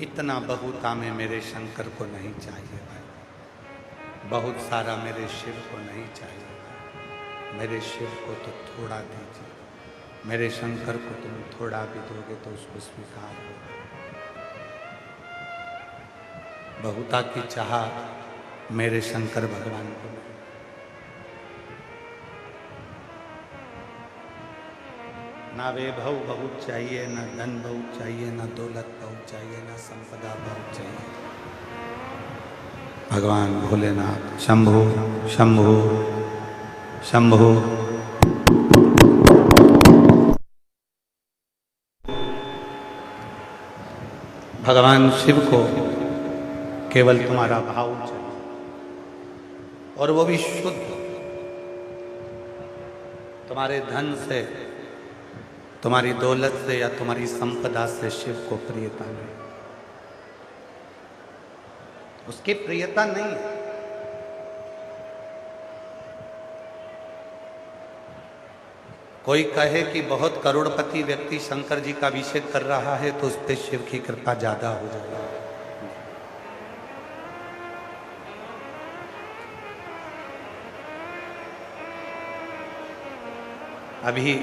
इतना बहुता में मेरे शंकर को नहीं चाहिए भाई, बहुत सारा मेरे शिव को नहीं चाहिए भाई। मेरे शिव को तो थोड़ा दीजिए, मेरे शंकर को तुम थोड़ा भी दोगे तो उसको स्वीकार होगा। बहुता की चाह मेरे शंकर भगवान को नहीं। ना वैभव बहुत चाहिए, ना धन बहुत चाहिए, ना दौलत बहुत चाहिए, ना संपदा बहुत चाहिए। भगवान भोलेनाथ शंभो शंभो शंभो। भगवान शिव को केवल तुम्हारा भाव चाहिए, और वो भी शुद्ध। तुम्हारे धन से, तुम्हारी दौलत से या तुम्हारी संपदा से शिव को प्रियता नहीं, उसकी प्रियता नहीं है। कोई कहे कि बहुत करोड़पति व्यक्ति शंकर जी का अभिषेक कर रहा है तो उस पर शिव की कृपा ज्यादा हो जाएगी। अभी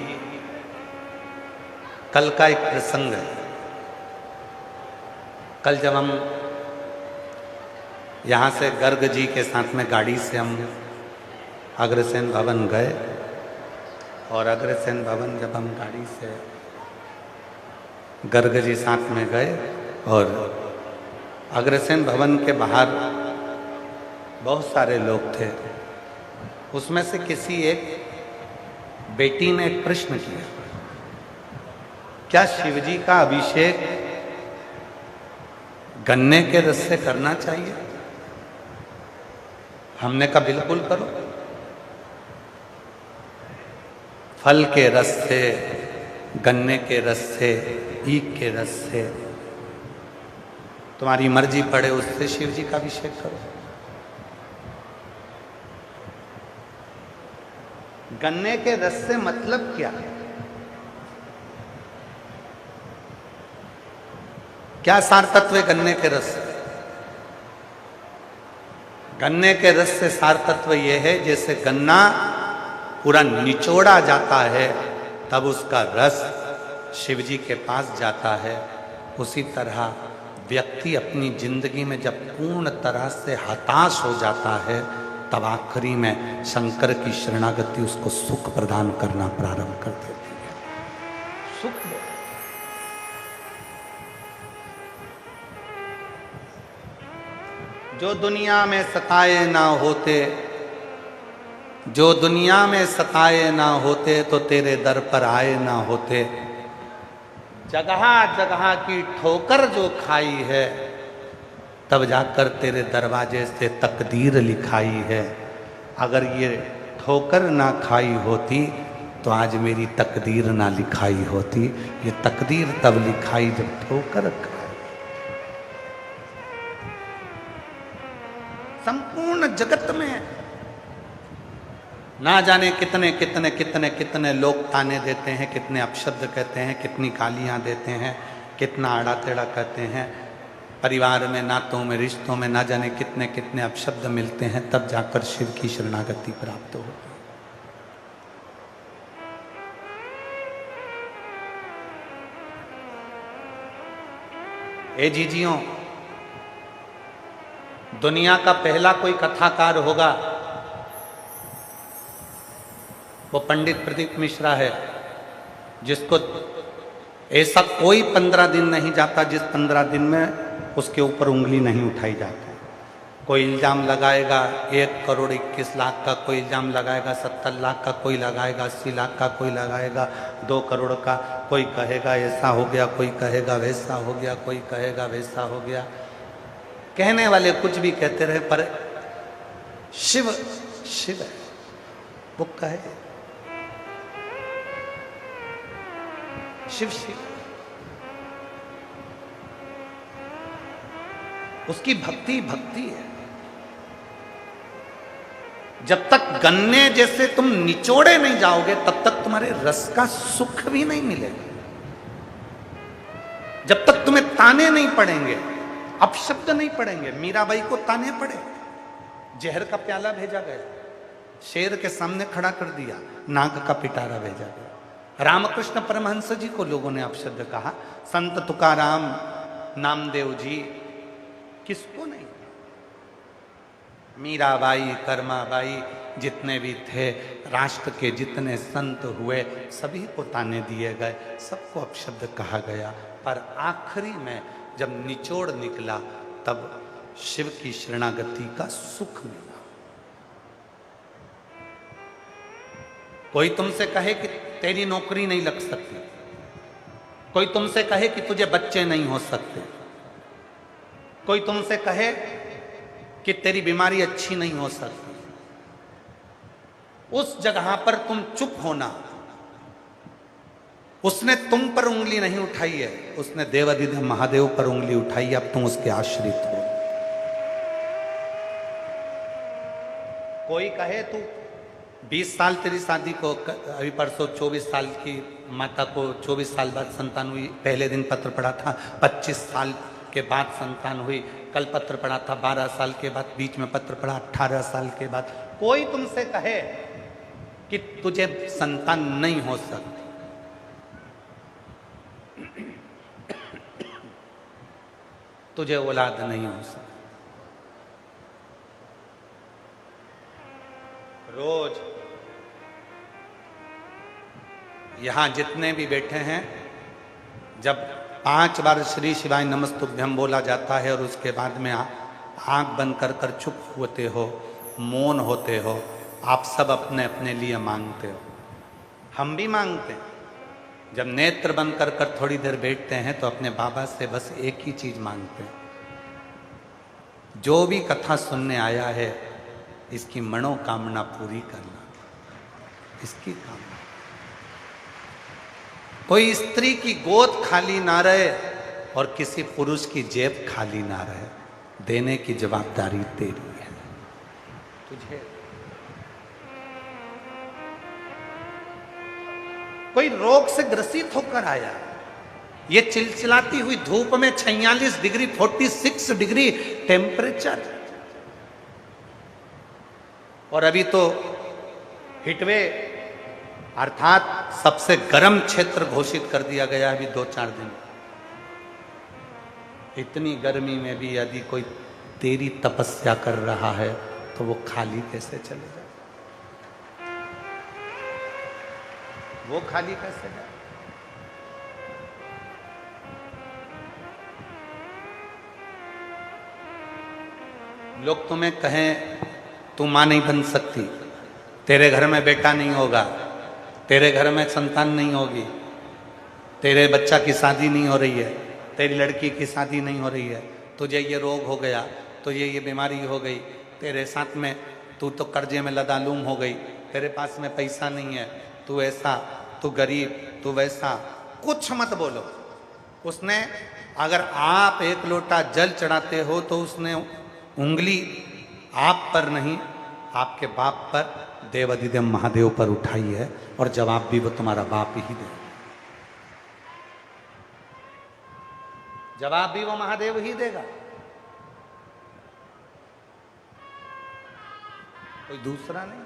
कल का एक प्रसंग है। कल जब हम यहाँ से गर्ग जी के साथ में गाड़ी से हम अग्रसेन भवन गए, और अग्रसेन भवन जब हम गाड़ी से गर्ग जी साथ में गए, और अग्रसेन भवन के बाहर बहुत सारे लोग थे। उसमें से किसी एक बेटी ने एक प्रश्न किया, क्या शिवजी का अभिषेक गन्ने के रस से करना चाहिए? हमने कहा बिल्कुल करो, फल के रस से, गन्ने के रस से, ईख के रस से, तुम्हारी मर्जी पड़े उससे शिवजी का अभिषेक करो। गन्ने के रस से मतलब क्या है? क्या सार तत्व है गन्ने के रस से? गन्ने के रस से सार तत्व यह है, जैसे गन्ना पूरा निचोड़ा जाता है तब उसका रस शिवजी के पास जाता है, उसी तरह व्यक्ति अपनी जिंदगी में जब पूर्ण तरह से हताश हो जाता है तब आखिरी में शंकर की शरणागति उसको सुख प्रदान करना प्रारंभ कर देती है। सुख जो दुनिया में सताए ना होते, जो दुनिया में सताए ना होते तो तेरे दर पर आए ना होते। जगह जगह की ठोकर जो खाई है तब जाकर तेरे दरवाजे से तकदीर लिखाई है। अगर ये ठोकर ना खाई होती तो आज मेरी तकदीर ना लिखाई होती। ये तकदीर तब लिखाई जब ठोकर खाई। संपूर्ण जगत में ना जाने कितने कितने कितने कितने लोग ताने देते हैं, कितने अपशब्द कहते हैं, कितनी गालियां देते हैं, कितना आड़ा टेढ़ा कहते हैं। परिवार में, नातों में, रिश्तों में ना जाने कितने कितने अपशब्द मिलते हैं, तब जाकर शिव की शरणागति प्राप्त होती है। ए जीजियों, दुनिया का पहला कोई कथाकार होगा वो पंडित प्रदीप मिश्रा है, जिसको ऐसा कोई 15 दिन नहीं जाता जिस 15 दिन में उसके ऊपर उंगली नहीं उठाई जाती। कोई इल्ज़ाम लगाएगा 1 करोड़ 21 लाख का, कोई इल्ज़ाम लगाएगा 70 लाख का, कोई लगाएगा 80 लाख का, कोई लगाएगा 2 करोड़ का, कोई कहेगा ऐसा हो गया, कोई कहेगा वैसा हो गया, कोई कहेगा वैसा हो गया। कहने वाले कुछ भी कहते रहे, पर शिव शिव है, वो कहे शिव शिव। उसकी भक्ति भक्ति है। जब तक गन्ने जैसे तुम निचोड़े नहीं जाओगे तब तक तुम्हारे रस का सुख भी नहीं मिलेगा। जब तक तुम्हें ताने नहीं पड़ेंगे, अपशब्द नहीं पड़ेंगे। मीराबाई को ताने पड़े, जहर का प्याला भेजा गया, शेर के सामने खड़ा कर दिया, नाग का पिटारा भेजा गया। रामकृष्ण परमहंस जी को लोगों ने अपशब्द कहा, संत तुकाराम, नामदेव जी, किसको नहीं। मीराबाई, कर्माबाई, जितने भी थे, राष्ट्र के जितने संत हुए, सभी को ताने दिए गए, सबको अपशब्द कहा गया। पर आखिरी में जब निचोड़ निकला तब शिव की शरणागति का सुख मिला। कोई तुमसे कहे कि तेरी नौकरी नहीं लग सकती, कोई तुमसे कहे कि तुझे बच्चे नहीं हो सकते, कोई तुमसे कहे कि तेरी बीमारी अच्छी नहीं हो सकती, उस जगह पर तुम चुप होना। उसने तुम पर उंगली नहीं उठाई है, उसने देवाधिदेव महादेव पर उंगली उठाई, अब तुम उसके आश्रित हो। कोई कहे तू 20 साल तेरी शादी को, अभी परसों 24 साल की माता को 24 साल बाद संतान हुई, पहले दिन पत्र पड़ा था, 25 साल के बाद संतान हुई, कल पत्र पड़ा था 12 साल के बाद, बीच में पत्र पड़ा 18 साल के बाद। कोई तुमसे कहे कि तुझे संतान नहीं हो सकती, तुझे औलाद नहीं हो सकती, रोज यहां जितने भी बैठे हैं, जब 5 बार श्री शिवाय नमस्तुभ्यम बोला जाता है और उसके बाद में आंख बंद कर कर चुप होते हो, मौन होते हो, आप सब अपने अपने लिए मांगते हो, हम भी मांगते हैं। जब नेत्र बंद कर कर थोड़ी देर बैठते हैं तो अपने बाबा से बस एक ही चीज मांगते हैं, जो भी कथा सुनने आया है इसकी मनोकामना पूरी करना, इसकी कामना। कोई स्त्री की गोद खाली ना रहे और किसी पुरुष की जेब खाली ना रहे, देने की जवाबदारी तेरी है, तुझे। कोई रोग से ग्रसित होकर आया, ये चिलचिलाती हुई धूप में 46 डिग्री 46 डिग्री टेम्परेचर, और अभी तो हिटवे अर्थात सबसे गर्म क्षेत्र घोषित कर दिया गया अभी 2-4 दिन। इतनी गर्मी में भी यदि कोई तेरी तपस्या कर रहा है तो वो खाली कैसे चले जाए, वो खाली कैसे जाए। लोग तुम्हें कहें तू मां नहीं बन सकती, तेरे घर में बेटा नहीं होगा, तेरे घर में संतान नहीं होगी, तेरे बच्चा की शादी नहीं हो रही है, तेरी लड़की की शादी नहीं हो रही है, तुझे ये रोग हो गया, तुझे ये बीमारी हो गई, तेरे साथ में तू तो कर्जे में लदालूम हो गई, तेरे पास में पैसा नहीं है, तू ऐसा, तू गरीब, तू वैसा, कुछ मत बोलो। उसने अगर आप 1 लोटा जल चढ़ाते हो तो उसने उंगली आप पर नहीं, आपके बाप पर, देवाधिदेव महादेव पर उठाई है, और जवाब भी वो तुम्हारा बाप ही दे, जवाब भी वो महादेव ही देगा, कोई दूसरा नहीं।